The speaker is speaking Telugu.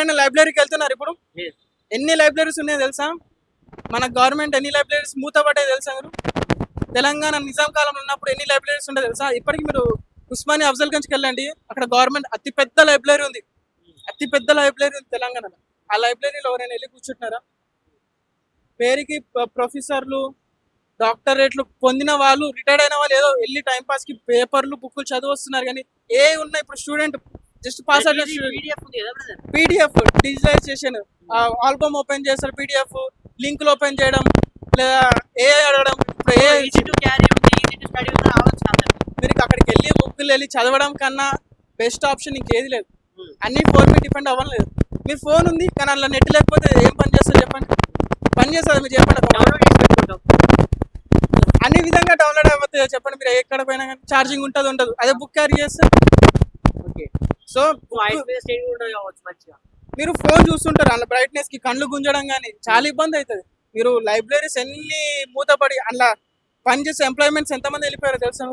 ఎవరైనా లైబ్రరీకి వెళ్తున్నారు ఇప్పుడు? లేదు. ఎన్ని లైబ్రరీస్ ఉన్నాయో తెలుసా? మన గవర్నమెంట్ ఎన్ని లైబ్రరీస్ మూతపడ్డాయి తెలుసా మీరు? తెలంగాణ నిజాం కాలంలో ఉన్నప్పుడు ఎన్ని లైబ్రరీస్ ఉండే తెలుసా? ఇప్పటికి మీరు ఉస్మానియా అఫ్జల్గంజ్కి వెళ్ళండి, అక్కడ గవర్నమెంట్ అతి పెద్ద లైబ్రరీ ఉంది. అతి పెద్ద లైబ్రరీ ఉంది తెలంగాణలో. ఆ లైబ్రరీలో ఎవరైనా వెళ్ళి కూర్చుంటున్నారా? పేరుకి ప్రొఫెసర్లు, డాక్టరేట్లు పొందిన వాళ్ళు, రిటైర్డ్ అయిన వాళ్ళు ఏదో వెళ్ళి టైం పాస్ కి పేపర్లు బుక్కులు చదివి వస్తున్నారు. కానీ ఏ ఉన్నాయి ఇప్పుడు student just pass out PDF ఉంది కదా brother? PDF digitalisation, album open చేస్తారు, పీడిఎఫ్ లింకులు ఓపెన్ చేయడం, లేదా ఏ అడగడం. ఇప్పుడు ఏ ఈజీ టు క్యారీ ఉంది, ఈజీ టు స్టడీ ఉంది, రావచ్చు అందరికి. మీరు అక్కడికి వెళ్ళి బుక్కులు వెళ్ళి చదవడం కన్నా బెస్ట్ ఆప్షన్ ఇంకేది లేదు. అన్ని ఫోన్ మీద డిపెండ్ అవ్వలేదు. మీ ఫోన్ ఉంది కానీ అందులో నెట్ లేకపోతే ఏం పని చేస్తుంది చెప్పండి? పని చేస్తుంది మీరు చెప్పండి. డౌన్లోడ్ చేసి పెట్టుకుంటాం. అన్ని విధంగా డౌన్లోడ్ అయిపోతుంది చెప్పండి. మీరు ఎక్కడ పోయినా కానీ ఛార్జింగ్ ఉంటుంది ఉండదు. అదే బుక్ క్యారీ చేస్తే okay. So voice base study కూడా కావచ్చు మంచిగా. మీరు ఫోన్ చూస్తుంటారు, అందులో బ్రైట్నెస్ కి కళ్ళు గుంజడం కానీ చాలా ఇబ్బంది అవుతుంది. మీరు లైబ్రరీస్ ఎన్ని మూతపడి అందులో పనిచేసే ఎంప్లాయ్మెంట్స్ ఎంతమంది వెళ్ళిపోయారో తెలుసా మీరు?